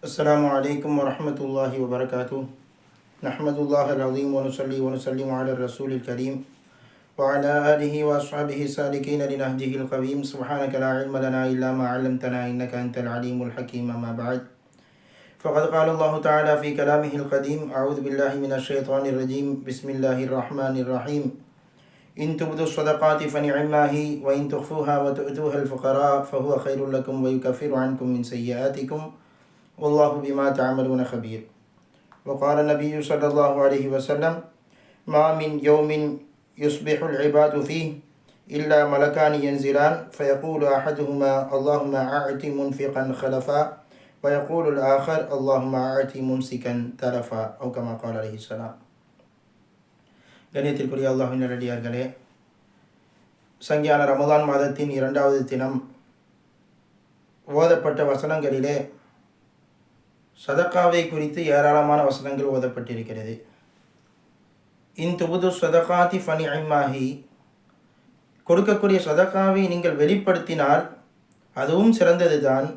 السلام عليكم ورحمة الله وبركاته. نحمد الله العظيم ونصلي ونسلم على الرسول الكريم وعلى آله وأصحابه السالكين لنهجه القويم. سبحانك لا علم لنا إلا ما علمتنا إنك أنت العليم الحكيم. أما بعد، فقد قال الله تعالى في كلامه القديم: أعوذ بالله من الشيطان الرجيم. بسم الله الرحمن الرحيم. إن تبدوا الصدقات فنعما هي وإن تخفوها وتؤتوها الفقراء فهو خير لكم ويكفر عنكم من سيئاتكم والله بما تعملون خبير. وقال النبي صلى الله عليه وسلم: ما من يوم يصبح العباد فيه إلا ملكان ينزلان فيقول أحدهما اللهم أعط منفقا خلفا ويقول الآخر اللهم أعط ممسكا تلفا أو كما قال عليه السلام. கண்ணியத்திற்குரிய அல்லாஹ்வின் நல்லடியார்களே, சங்கியான ரமலான் மாதத்தின் 2வது தினம் ஓதப்பட்ட வசனங்களிலே சதக்காவை குறித்து ஏராளமான வசனங்கள் ஓதப்பட்டிருக்கிறது. இன் துபுது சதகாதி ஃபனிஅம்மாஹி, கொடுக்கக்கூடிய சதக்காவை நீங்கள் வெளிப்படுத்தினால் அதுவும் சிறந்தது தான்.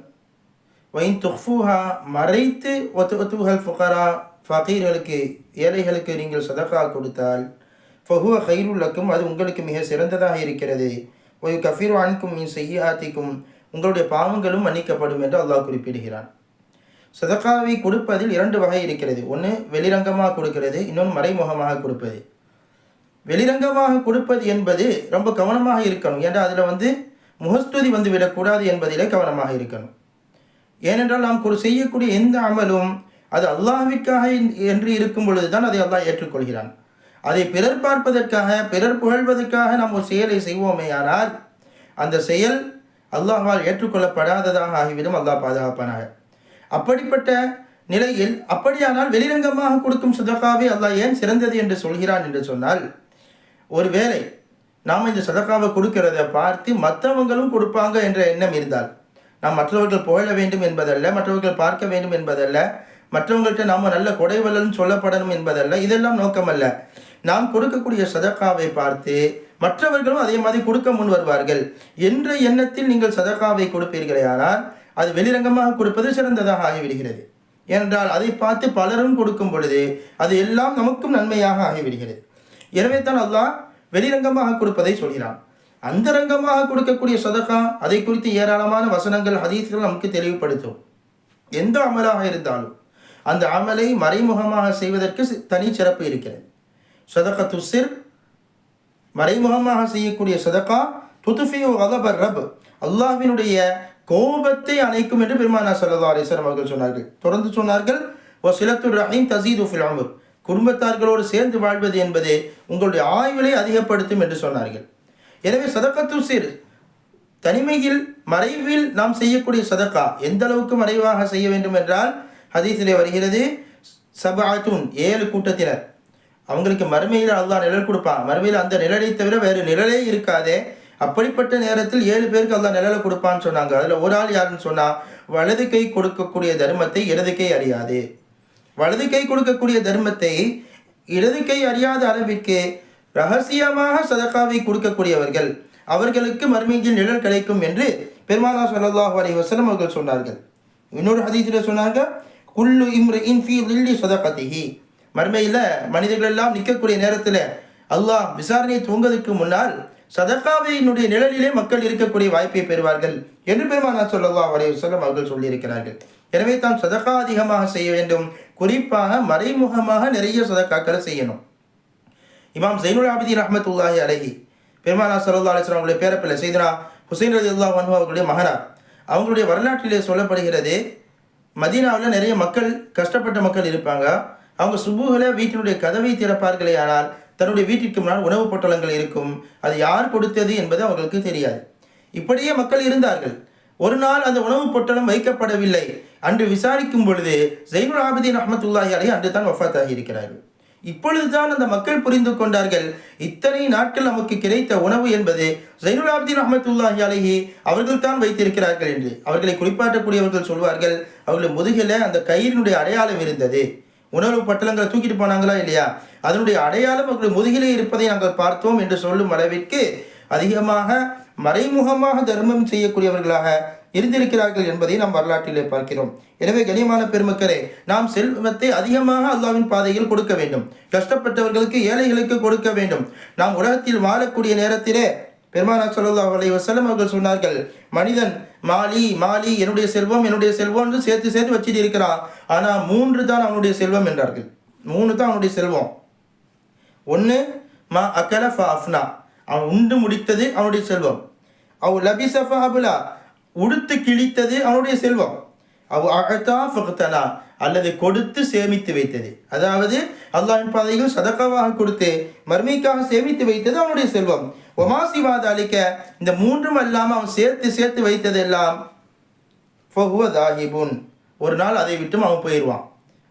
வைன் துஃபூஹா, மறைத்து ஒத்துஹல் ஃபுகரா, ஃபகீர்களுக்கு ஏழைகளுக்கு நீங்கள் சதக்கா கொடுத்தால் ஃபஹுவ கைருல் லக்கும், அது உங்களுக்கு மிக சிறந்ததாக இருக்கிறது. ஒய் கஃபீரு அன்கும் மின் செய்யாத்திக்கும், உங்களுடைய பாவங்களும் மன்னிக்கப்படும் என்று அல்லாஹ் குறிப்பிடுகிறான். சதக்காவை கொடுப்பதில் 2 வகை இருக்கிறது. ஒன்று வெளிரங்கமாக கொடுக்கிறது, இன்னொன்று மறைமுகமாக கொடுப்பது. வெளிரங்கமாக கொடுப்பது என்பது ரொம்ப கவனமாக இருக்கணும். ஏன்னா அதில் முகஸ்துதி விடக்கூடாது என்பதிலே கவனமாக இருக்கணும். ஏனென்றால் நாம் செய்யக்கூடிய எந்த அமலும் அது அல்லாஹ்விற்காக என்று இருக்கும் பொழுது தான் அதை அல்லாஹ் ஏற்றுக்கொள்கிறான். அதை பிறர் பார்ப்பதற்காக, பிறர் புகழ்வதற்காக நாம் ஒரு செயலை செய்வோமே ஆனால் அந்த செயல் அல்லாஹ்வால் ஏற்றுக்கொள்ளப்படாததாக ஆகிவிடும். அல்லாஹ் பாதுகாப்பானாக. அப்படிப்பட்ட நிலையில் அப்படியானால் வெளிரங்கமாக கொடுக்கும் சதக்காவை அல்லாஹ் ஏன் சிறந்தது என்று சொல்கிறான் என்று சொன்னால், ஒருவேளை நாம் இந்த சதக்காவை கொடுக்கிறத பார்த்து மற்றவங்களும் கொடுப்பாங்க என்ற எண்ணம் இருந்தால், நாம் மற்றவர்கள் புகழ வேண்டும் என்பதல்ல, மற்றவர்கள் பார்க்க வேண்டும் என்பதல்ல, மற்றவங்கள்ட்ட நாம் நல்ல கொடைவல்லன்னு சொல்லப்படணும் என்பதல்ல, இதெல்லாம் நோக்கமல்ல. நாம் கொடுக்கக்கூடிய சதக்காவை பார்த்து மற்றவர்களும் அதே மாதிரி கொடுக்க முன் வருவார்கள் என்ற எண்ணத்தில் நீங்கள் சதக்காவை கொடுப்பீர்களே ஆனால் அது வெளிரங்கமாக கொடுப்பது சிறந்ததாக ஆகிவிடுகிறது. ஏனென்றால் அதை பார்த்து பலரும் கொடுக்கும் பொழுது அது எல்லாம் நமக்கும் நன்மையாக ஆகிவிடுகிறது. எனவே தான் அல்லாஹ் வெளிரங்கமாக கொடுப்பதை சொல்கிறான். அந்தரங்கமாக கொடுக்கக்கூடிய சதகா, அதை குறித்து ஏராளமான வசனங்கள், ஹதீஸ்கள் நமக்கு தெளிவுபடுத்தும். எந்த அமலாக இருந்தாலும் அந்த அமலை மறைமுகமாக செய்வதற்கு தனி சிறப்பு இருக்கிறது. சதகத்து சிர், மறைமுகமாக செய்யக்கூடிய சதகா துதுஃபியு கதபர் ரப், அல்லாஹ்வினுடைய கோபத்தை அணைக்கும் என்று பெருமானார் ஸல்லல்லாஹு அலைஹி வஸல்லம் அவர்கள் சொன்னார்கள். தொடர்ந்து சொன்னார்கள், வஸிலத்துர் ரஹீம் தஸீது ஃபில் உம்ர், குடும்பத்தார்களோடு சேர்ந்து வாழ்வது என்பது உங்களுடைய ஆயுளை அதிகப்படுத்தும் என்று சொன்னார்கள். எனவே சதகத்து சிர், தனிமையில் மறைவில் நாம் செய்யக்கூடிய சதகா எந்த அளவுக்கு மறைவாக செய்ய வேண்டும் என்றால், ஹதீஸிலே வருகிறது, சபஅத்துன், 7 கூட்டத்தினர், அவங்களுக்கு மறுமையில் அல்லாஹ் நிழல் கொடுப்பான். மறுமையில் அந்த நிழலை தவிர வேறு நிழலே இருக்காதே. அப்படிப்பட்ட நேரத்தில் 7 பேருக்கு அல்லாஹ் நிழலை கொடுப்பான்னு சொன்னாங்க. அதில் ஒரு ஆள் யாருன்னு சொன்னால், வலது கை கொடுக்கக்கூடிய தர்மத்தை இடது கை அறியாது. வலது கை கொடுக்கக்கூடிய தர்மத்தை இடது கை அறியாத அளவிற்கு ரகசியமாக சதகாவை கொடுக்கக்கூடியவர்கள், அவர்களுக்கு மறுமையில் நிழல் கிடைக்கும் என்று பெருமானார் ஸல்லல்லாஹு அலைஹி வஸல்லம் அவர்கள் சொன்னார்கள். இன்னொரு ஹதீஸில் சொன்னாங்க, குல்லு இம்ரிஇன் ஃபீ லில்லி சதகதிஹி, மறுமையில் மனிதர்கள் எல்லாம் நிற்கக்கூடிய நேரத்தில் அல்லாஹ் விசாரணையை துவங்குவதற்கு முன்னால் சதகாவினுடைய நிழலிலே மக்கள் இருக்கக்கூடிய வாய்ப்பை பெறுவார்கள் என்று பெருமானார் ஸல்லல்லாஹு அலைஹி வஸல்லம் அவர்கள் சொல்லியிருக்கிறார்கள். எனவே தான் சதகா அதிகமாக செய்ய வேண்டும். குறிப்பாக மறைமுகமாக நிறைய சதகாக்களை செய்யணும். இமாம் ஸைனுல் ஆபிதீன் ரஹ்மத்துல்லாஹி அலைஹி, பெருமானார் ஸல்லல்லாஹு அலைஹி வஸல்லம் அவங்களுடைய பேரப்பிள்ளை சையதுனா ஹுசைன் ரலியல்லாஹு அன்ஹு அவர்களுடைய மகனார். அவங்களுடைய வரலாற்றிலே சொல்லப்படுகிறது, மதீனாவில் நிறைய மக்கள், கஷ்டப்பட்ட மக்கள் இருப்பாங்க. அவங்க சுபுகளை வீட்டினுடைய கதவை திறப்பார்களே ஆனால் தன்னுடைய வீட்டிற்கு முன்னால் உணவு பொட்டலங்கள் இருக்கும். அது யார் கொடுத்தது என்பது அவர்களுக்கு தெரியாது. இப்படியே மக்கள் இருந்தார்கள். ஒரு நாள் அந்த உணவு பொட்டலம் வைக்கப்படவில்லை. அன்று விசாரிக்கும் பொழுது ஸைனுல் ஆபிதீன் ரஹ்மத்துல்லாஹி அலைஹி அன்று தான் வஃபாத் ஆகியிருக்கிறார்கள். இப்பொழுதுதான் அந்த மக்கள் புரிந்து கொண்டார்கள், இத்தனை நாட்கள் நமக்கு கிடைத்த உணவு என்பது ஸைனுல் ஆபிதீன் ரஹ்மத்துல்லாஹி அலைஹி அவர்கள் தான் வைத்திருக்கிறார்கள் என்று. அவர்களை குளிப்பாட்டக்கூடியவர்கள் சொல்வார்கள், அவர்கள் முதுகில் அந்த கயிறினுடைய அடையாளம் இருந்தது. உணவு பட்டலங்களை தூக்கிட்டு போனாங்களா இல்லையா, அதனுடைய அடையாளம் அவர்கள் முதுகிலே இருப்பதை நாங்கள் பார்த்தோம் என்று சொல்லும் அளவிற்கு அதிகமாக மறைமுகமாக தர்மம் செய்யக்கூடியவர்களாக இருந்திருக்கிறார்கள் என்பதை நாம் வரலாற்றிலே பார்க்கிறோம். எனவே கண்ணியமான பெருமக்களே, நாம் செல்வத்தை அதிகமாக அல்லாஹ்வின் பாதையில் கொடுக்க வேண்டும். கஷ்டப்பட்டவர்களுக்கு, ஏழைகளுக்கு கொடுக்க வேண்டும். நாம் உலகத்தில் வாழக்கூடிய நேரத்திலே பெருமானார் ஸல்லல்லாஹு அலைஹி வஸல்லம் அவர்கள் சொன்னார்கள், மனிதன் மாலி மாலி என்னுடைய செல்வம் என்னுடைய செல்வம் என்று சேர்த்து சேர்த்து வச்சுட்டு இருக்கிறான். ஆனால் 3 தான் அவனுடைய செல்வம் என்றார்கள். 3 தான் அவனுடைய செல்வம். ஒன்று மா அகல ஃபஅஃப்னா, அவன் உண்டு முடித்தது அவனுடைய செல்வம். அவ் லபிஸ ஃபஅப்லா, உடுத்து கிழித்தது அவனுடைய செல்வம். அவ் அஅதா ஃபக்தனா, அல்லது கொடுத்து சேமித்து வைத்தது, அதாவது அல்லாஹ்வின் பாதையில் சதகாவாக கொடுத்து மர்மைக்காக சேமித்து வைத்தது அவனுடைய செல்வம். ஒமாசிவாத அளிக்க, இந்த 3ம் அல்லாமல் அவன் சேர்த்து சேர்த்து வைத்ததெல்லாம் ஃபஹுவ தாஹிபுன், ஒரு நாள் அதை விட்டும் அவன் போயிடுவான்.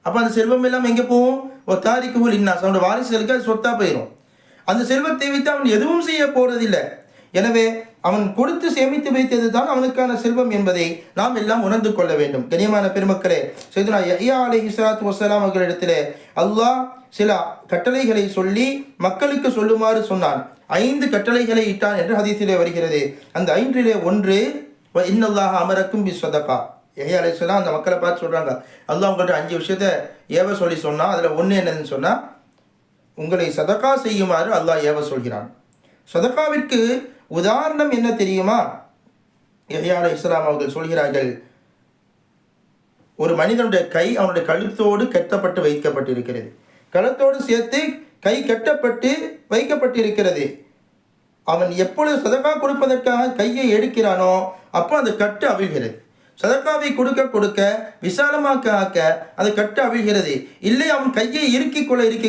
அப்போ அந்த செல்வம் எல்லாம் எங்கே போகும்? ஒரு தாரிக்கு இன்னாஸ், அவனோட வாரிசுகளுக்கு அது சொத்தாக போயிடும். அந்த செல்வத்தை வைத்து அவன் எதுவும் செய்ய போறதில்லை. எனவே அவன் கொடுத்து சேமித்து வைத்தது தான் அவனுக்கான செல்வம் என்பதை நாம் எல்லாம் உணர்ந்து கொள்ள வேண்டும். கண்ணியமான பெருமக்களே, சையதுனா யஹ்யா அலைஹிஸ்ஸலாத்து வஸ்ஸலாம் அவர்களிடத்திலே அல்லாஹ் சில கட்டளைகளை சொல்லி மக்களுக்கு சொல்லுமாறு சொன்னான். 5 கட்டளைகளை இட்டான் என்று ஹதீஸிலே வருகிறது. அந்த 5லே ஒன்று இன்னல்லாஹ அமரக்கும் பிஸ்ஸதகா. யஹ்யா அலைஹிஸ்ஸலாம் அந்த மக்களை பார்த்து சொல்றாங்க, அல்லாஹ் உங்கள்கிட்ட 5 விஷயத்தை ஏவ சொல்லி சொன்னா, அதில் ஒன்று என்னன்னு சொன்னா, உங்களை சதகா செய்யுமாறு அல்லாஹ் ஏவ சொல்கிறான். சதகாவிற்கு உதாரணம் என்ன தெரியுமா? யஹ்யா அலைஹிஸ்ஸலாம் அவர்கள் சொல்கிறார்கள், ஒரு மனிதனுடைய கை அவனுடைய கழுத்தோடு கட்டப்பட்டு வைக்கப்பட்டிருக்கிறது. கழுத்தோடு சேர்த்து கை கட்டப்பட்டு வைக்கப்பட்டிருக்கிறது. அவன் எப்பொழுது சதகா கொடுப்பதற்காக கையை எடுக்கிறானோ அப்போ அந்த கட்டு அவிழ்கிறது. சதகாவை கொடுக்க கொடுக்க விசாலமாக்க ஆக்க அந்த கட்டு அவிழ்கிறது. இல்லை, அவன் கையை இறுக்கிக்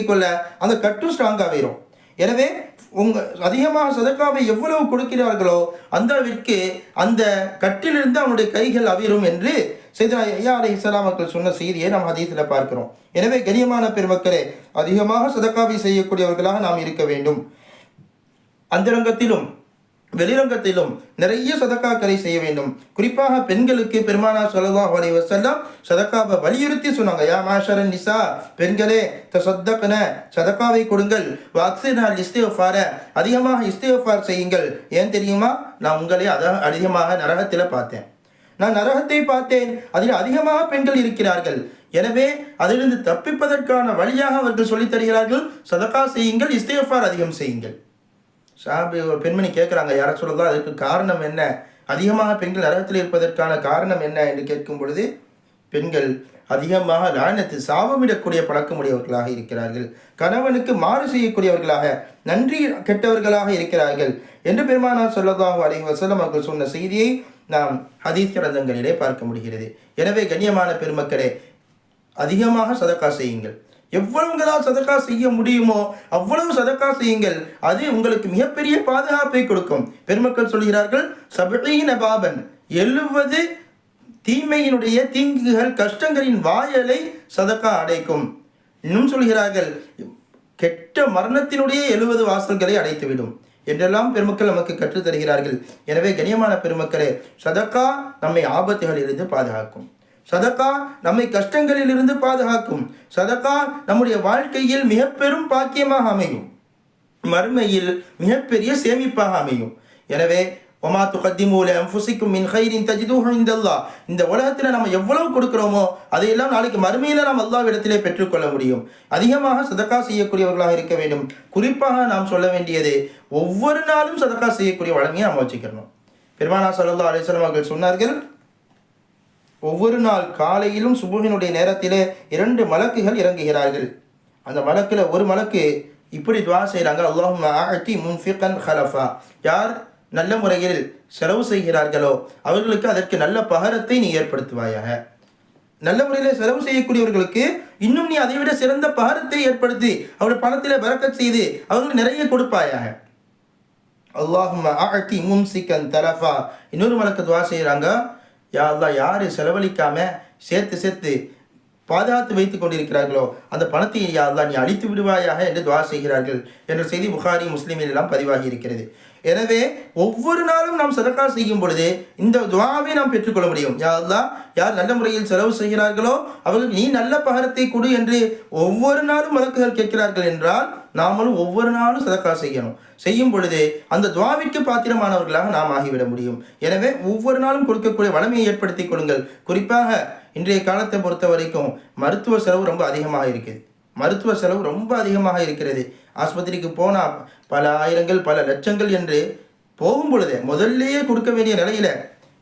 கொள்ள அந்த கட்டும் ஸ்ட்ராங்காக ஆகிரும். எனவே அதிகமாக சதகாவை எவ்வளவு கொடுக்கிறார்களோ அந்த அளவிற்கு அந்த கட்டிலிருந்து அவனுடைய கைகள் அவிரும் என்று சையதுனா யஹ்யா அலைஹிஸ்ஸலாம் அவர்கள் சொன்ன செய்தியை நாம் ஹதீஸில் பார்க்கிறோம். எனவே கண்ணியமான பெருமக்களே, அதிகமாக சதகாவை செய்யக்கூடியவர்களாக நாம் இருக்க வேண்டும். அந்தரங்கத்திலும் வெளிரங்கத்திலும் நிறைய சதக்காக்களை செய்ய வேண்டும். குறிப்பாக பெண்களுக்கு பெருமானார் ஸல்லல்லாஹு அலைஹி வஸல்லம் சதக்காவை வலியுறுத்தி சொன்னாங்க. யா மாஷரன் நிசா, பெண்களே, தஸத்தக்ன, சதக்காவை கொடுங்கள். வஅக்ஸிர்னல் இஸ்திக்ஃபார, அதிகமாக இஸ்திக்ஃபார் செய்யுங்கள். ஏன் தெரியுமா? நான் உங்களை அதிகமாக நரகத்தில் பார்த்தேன். நான் நரகத்தை பார்த்தேன், அதில் அதிகமாக பெண்கள் இருக்கிறார்கள். எனவே அதிலிருந்து தப்பிப்பதற்கான வழியாக அவர்கள் சொல்லித் தருகிறார்கள், சதக்கா செய்யுங்கள், இஸ்திக்ஃபார் அதிகம் செய்யுங்கள். சாபி ஒரு பெண்மணி கேட்குறாங்க, யார சொல்லலாம், அதுக்கு காரணம் என்ன? அதிகமாக பெண்கள் நரகத்தில் இருப்பதற்கான காரணம் என்ன என்று கேட்கும் பொழுது, பெண்கள் அதிகமாக லானத்து சாபமிடக்கூடிய பழக்கமுடையவர்களாக இருக்கிறார்கள், கணவனுக்கு மாறு செய்யக்கூடியவர்களாக, நன்றி கெட்டவர்களாக இருக்கிறார்கள் என்று பெருமானார் ஸல்லல்லாஹு அலைஹி வஸல்லம் அவர்கள் சொன்ன செய்தியை நாம் ஹதீஸ் கிரந்தங்களிலே பார்க்க முடிகிறது. எனவே கண்ணியமான பெருமக்களே, அதிகமாக சதக்கா செய்யுங்கள். எவ்வளவுங்களால் சதக்கா செய்ய முடியுமோ அவ்வளவு சதக்கா செய்யுங்கள். அது உங்களுக்கு மிகப்பெரிய பாதுகாப்பை கொடுக்கும். பெருமக்கள் சொல்கிறார்கள், 70 பாபன், 70 தீமையினுடைய தீங்குகள் கஷ்டங்களின் வாயலை சதக்கா அடைக்கும். இன்னும் சொல்கிறார்கள், கெட்ட மரணத்தினுடைய 70 வாசல்களை அடைத்துவிடும் என்றெல்லாம் பெருமக்கள் நமக்கு கற்றுத் தருகிறார்கள். எனவே கண்ணியமான பெருமக்களே, சதக்கா நம்மை ஆபத்துகளிலிருந்து பாதுகாக்கும். சதக்கா நம்மை கஷ்டங்களிலிருந்து பாதுகாக்கும். சதக்கா நம்முடைய வாழ்க்கையில் மிக பெரும் பாக்கியமாக அமையும், மறுமையில் மிகப்பெரிய சேமிப்பாக அமையும். எனவே வமா துகத்திமூ லிஅன்ஃபுஸிக்கும் மின் கைரின் தஜிதூஹு இன்தல்லாஹ், இந்த உலகத்தில் நம்ம எவ்வளவு கொடுக்கிறோமோ அதையெல்லாம் நாளைக்கு மறுமையில் நாம் அல்லாஹ்விடத்திலே பெற்றுக்கொள்ள முடியும். அதிகமாக சதக்கா செய்யக்கூடியவர்களாக இருக்க வேண்டும். குறிப்பாக நாம் சொல்ல வேண்டியது, ஒவ்வொரு நாளும் சதக்கா செய்யக்கூடிய வழமையை நாம் வச்சுக்கிறணும். பெருமானார் ஸல்லல்லாஹு அலைஹி வஸல்லம் அவர்கள் சொன்னார்கள், ஒவ்வொரு நாள் காலையிலும் சுபுஹினுடைய நேரத்திலே 2 மலக்குகள் இறங்குகிறார்கள். அந்த மலக்கில் ஒரு மலக்கு இப்படி துஆ செய்கிறாங்க, அல்லாஹும்ம அஅதி முன்ஃபிகன் ஹலஃபா, யார் நல்ல முறையில் செலவு செய்கிறார்களோ அவர்களுக்கு அதற்கு நல்ல பகரத்தை நீ ஏற்படுத்துவாயாக. நல்ல முறையில் செலவு செய்யக்கூடியவர்களுக்கு இன்னும் நீ அதைவிட சிறந்த பகரத்தை ஏற்படுத்தி அவருடைய பணத்தில் பரக்கத் செய்து அவர்களுக்கு நிறைய கொடுப்பாயாக. அல்லாஹும்ம அஅதி மும்சிகன் தலஃபா, இன்னொரு மலக்கு துஆ செய்கிறாங்க, யா அல்லாஹ், யார் செலவழிக்காம சேர்த்து சேர்த்து பாதுகாத்து வைத்துக் கொண்டிருக்கிறார்களோ அந்த பணத்தை யா அல்லாஹ் நீ அழித்து விடுவாயாக என்று துஆ செய்கிறார்கள் என்ற செய்தி புகாரி முஸ்லிமில் எல்லாம் பதிவாகி இருக்கிறது. எனவே ஒவ்வொரு நாளும் நாம் சதகா செய்யும் பொழுது இந்த துஆவை நாம் பெற்றுக்கொள்ள முடியும். யா அல்லாஹ், யார் நல்ல முறையில் செலவு செய்கிறார்களோ அவர்களுக்கு நீ நல்ல பகரத்தை கொடு என்று ஒவ்வொரு நாளும் மலக்குகள் கேட்கிறார்கள் என்றால் நாமளும் ஒவ்வொரு நாளும் சதகா செய்யணும். செய்யும் பொழுது அந்த துஆவிற்கு பாத்திரமானவர்களாக நாம் ஆகிவிட முடியும். எனவே ஒவ்வொரு நாளும் கொடுக்கக்கூடிய வளமையை ஏற்படுத்திக் கொள்ளுங்கள். குறிப்பாக இன்றைய காலத்தை பொறுத்த வரைக்கும் மருத்துவ செலவு ரொம்ப அதிகமாக இருக்குது. மருத்துவ செலவு ரொம்ப அதிகமாக இருக்கிறது. ஆஸ்பத்திரிக்கு போனால் பல ஆயிரங்கள் பல லட்சங்கள் என்று போகும் பொழுதே முதல்லையே கொடுக்க வேண்டிய நிலையில்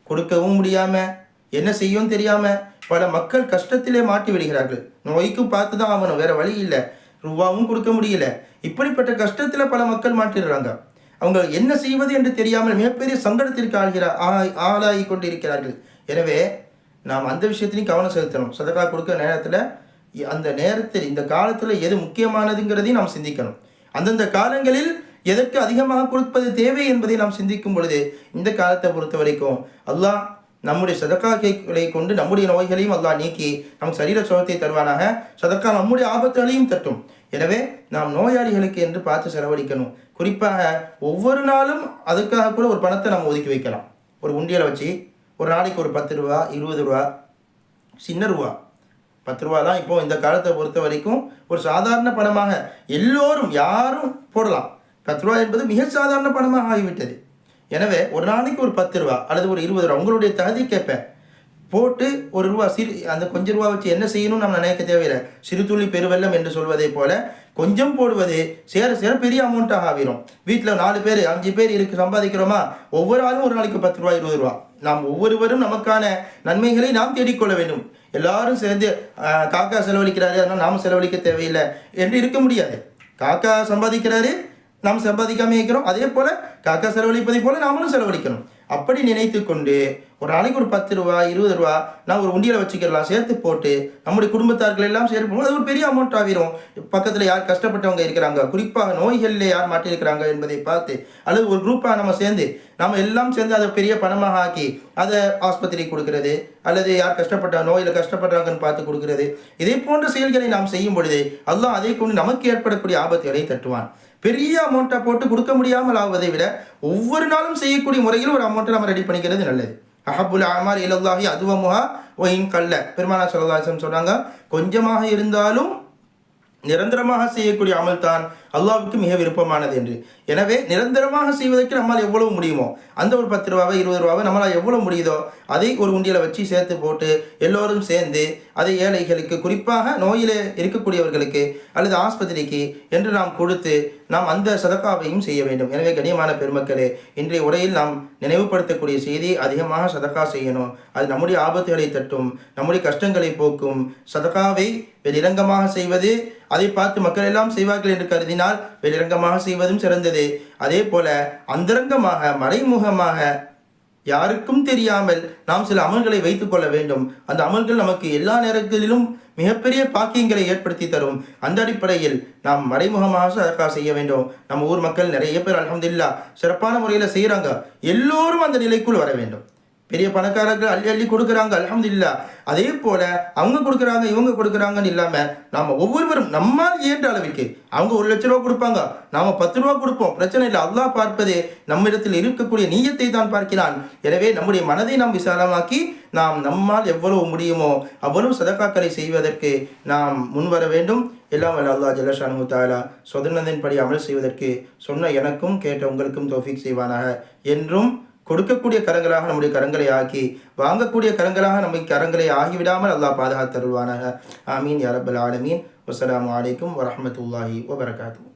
கொடுக்கவும் முடியாமல் என்ன செய்யும் தெரியாமல் பல மக்கள் கஷ்டத்திலே மாட்டி விடுகிறார்கள். நோய்க்கு பார்த்து தான் ஆகணும், வேறு வழி இல்லை, ரூபாவும் கொடுக்க முடியல. இப்படிப்பட்ட கஷ்டத்தில் பல மக்கள் மாட்டிடுறாங்க. அவங்க என்ன செய்வது என்று தெரியாமல் மிகப்பெரிய சங்கடத்திற்கு ஆளாகி கொண்டு இருக்கிறார்கள். எனவே நாம் அந்த விஷயத்திலையும் கவனம் செலுத்தணும். சதகா கொடுக்குற நேரத்தில் அந்த நேரத்தில் இந்த காலத்தில் எது முக்கியமானதுங்கிறதையும் நாம் சிந்திக்கணும். அந்தந்த காலங்களில் எதற்கு அதிகமாக கொடுப்பது தேவை என்பதை நாம் சிந்திக்கும் பொழுது இந்த காலத்தை பொறுத்த வரைக்கும் அல்லாஹ் நம்முடைய சதக்காக்களை கொண்டு நம்முடைய நோய்களையும் அல்லாஹ் நீக்கி நமக்கு சரீர சுகத்தை தருவானாக. சதக்கா நம்முடைய ஆபத்துகளையும் தட்டும். எனவே நாம் நோயாளிகளுக்கு என்று பார்த்து செலவழிக்கணும். குறிப்பாக ஒவ்வொரு நாளும் அதுக்காக கூட ஒரு பணத்தை நம்ம ஒதுக்கி வைக்கலாம். ஒரு உண்டியலை வச்சு ஒரு நாளைக்கு ஒரு 10 ரூபா 20 ரூபா, சின்ன ரூபா 10 ரூபா தான் இப்போது இந்த காலத்தை பொறுத்த வரைக்கும் ஒரு சாதாரண பணமாக எல்லோரும் யாரும் போடலாம். 10 ரூபா என்பது மிக சாதாரண பணமாக ஆகிவிட்டது. எனவே ஒரு நாளைக்கு ஒரு 10 ரூபா அல்லது ஒரு 20 ரூபா உங்களுடைய தகுதி கேட்பேன் போட்டு ஒரு ரூபா அந்த கொஞ்சம் ரூபா வச்சு என்ன செய்யணும்னு நம்ம நினைக்க தேவையில்லை. சிறு துளி பெருவெல்லம் என்று சொல்வதை போல கொஞ்சம் போடுவது சேர சேர பெரிய அமௌண்ட்டாக ஆகிரும். வீட்டில் 4 பேர் 5 பேர் சம்பாதிக்கிறோமா, ஒவ்வொரு ஆளும் ஒரு நாளைக்கு 10 ரூபா 20 ரூபா. நாம் ஒவ்வொருவரும் நமக்கான நன்மைகளை நாம் தேடிக்கொள்ள வேண்டும். எல்லாரும் சேர்ந்து காக்கா செலவழிக்கிறாரு அதனால் நாம் செலவழிக்க தேவையில்லை என்று இருக்க முடியாது. காக்கா சம்பாதிக்கிறாரு, நாம் சம்பாதிக்காமல் இருக்கிறோம். அதே போல் காக்கா செலவழிப்பதை போல் நாமளும் செலவழிக்கணும். அப்படி நினைத்து கொண்டு ஒரு நாளைக்கு ஒரு 10 ரூபா 20 ரூபா நான் ஒரு உண்டியில் வச்சுக்கலாம் சேர்த்து போட்டு நம்முடைய குடும்பத்தார்கள் எல்லாம் சேர்ப்போம். அது ஒரு பெரிய அமௌண்ட் ஆகிரும். பக்கத்தில் யார் கஷ்டப்பட்டவங்க இருக்கிறாங்க, குறிப்பாக நோய்களில் யார் மாட்டியிருக்கிறாங்க என்பதை பார்த்து அல்லது ஒரு குரூப்பாக நம்ம சேர்ந்து நம்ம எல்லாம் சேர்ந்து அதை பெரிய பணமாக ஆக்கி அதை ஆஸ்பத்திரிக்கு கொடுக்கறது அல்லது யார் கஷ்டப்பட்ட நோயில் கஷ்டப்படுறாங்கன்னு பார்த்து கொடுக்கறது, இதே போன்ற செயல்களை நாம் செய்யும் பொழுது அல்லாஹ் அதை கொண்டு நமக்கு ஏற்படக்கூடிய ஆபத்துகளை தட்டுவான். பெரிய அமௌண்ட்டை போட்டு கொடுக்க முடியாமல் ஆவதை விட ஒவ்வொரு நாளும் செய்யக்கூடிய முறையில் ஒரு அமௌண்ட்டை நம்ம ரெடி பண்ணிக்கிறது நல்லது. அஹப்புல் அமால் இலல்லாஹி அதுவமுஹா வ இன் கல்ல. பெருமானார் ஸல்லல்லாஹு அலைஹி வஸல்லம் சொன்னாங்க, கொஞ்சமாக இருந்தாலும் நிரந்தரமாக செய்யக்கூடிய அமல் தான் அல்லாஹ்வுக்கு மிக விருப்பமானது என்று. எனவே நிரந்தரமாக செய்வதற்கு நம்மால் எவ்வளவு முடியுமோ அந்த ஒரு 10 ரூபாவை 20 ரூபாவை நம்மளால் எவ்வளவு முடியுதோ அதை ஒரு உண்டியில் வச்சு சேர்த்து போட்டு எல்லோரும் சேர்ந்து அதை ஏழைகளுக்கு, குறிப்பாக நோயிலே இருக்கக்கூடியவர்களுக்கு அல்லது ஆஸ்பத்திரிக்கு என்று நாம் கொடுத்து நாம் அந்த சதக்காவையும் செய்ய வேண்டும். எனவே கண்ணியமான பெருமக்களே, இன்றைய உரையில் நாம் நினைவுபடுத்தக்கூடிய செய்தி, அதிகமாக சதக்கா செய்யணும். அது நம்முடைய ஆபத்துகளை தட்டும், நம்முடைய கஷ்டங்களை போக்கும். சதக்காவை வெளிரங்கமாக செய்வது, அதை பார்த்து மக்கள் எல்லாம் செய்வார்கள் என்று கருதினால் வெளிரங்கமாக செய்வதும் சிறந்தது. அதே போல அந்தரங்கமாக மறைமுகமாக யாருக்கும் தெரியாமல் நாம் சில அமல்களை வைத்துக் கொள்ள வேண்டும். அந்த அமல்கள் நமக்கு எல்லா நேரங்களிலும் மிகப்பெரிய பாக்கியங்களை ஏற்படுத்தி தரும். அந்த அடிப்படையில் நாம் மறைமுகமாக சதக்கா செய்ய வேண்டும். நம்ம ஊர் மக்கள் நிறைய பேர் அல்ஹம்துலில்லாஹ் சிறப்பான முறையில் செய்கிறாங்க. எல்லோரும் அந்த நிலைக்குள் வர வேண்டும். பெரிய பணக்காரர்கள் அள்ளி அள்ளி கொடுக்குறாங்க, அல்ஹம்துலில்லாஹ். அதே போல அவங்க கொடுக்குறாங்க இவங்க கொடுக்குறாங்கன்னு இல்லாமல் நாம் ஒவ்வொருவரும் நம்மால் இயன்ற அளவிற்கு, அவங்க 1 லட்ச ரூபா கொடுப்பாங்க, நாம் 10 ரூபா கொடுப்போம், பிரச்சனை இல்லை. அல்லாஹ் பார்ப்பதே நம்மிடத்தில் இருக்கக்கூடிய நீயத்தை தான் பார்க்கிறான். எனவே நம்முடைய மனதை நாம் விசாலமாக்கி நாம் நம்மால் எவ்வளவு முடியுமோ அவ்வளவு சதக்காக்களை செய்வதற்கு நாம் முன்வர வேண்டும். எல்லாம் வல்ல அல்லாஹ் ஜல்ல ஷானுஹு தஆலா சொதனதின்படி அமல் செய்வதற்கு சொன்ன எனக்கும் கேட்ட உங்களுக்கும் தௌஃபீக் செய்வானாக. என்றும் கொடுக்கக்கூடிய கரங்களாக நம்முடைய கரங்களை ஆக்கி வாங்கக்கூடிய கரங்களாக நம்மை கரங்களை ஆகிவிடாமல் அல்லாஹ் பாதுகாத்தருள்வானாக. ஆமீன் யா ரப்பல் ஆலமீன். வஸ்ஸலாமு அலைக்கும் வரஹ்மத்துல்லாஹி வபரகாத்துஹு.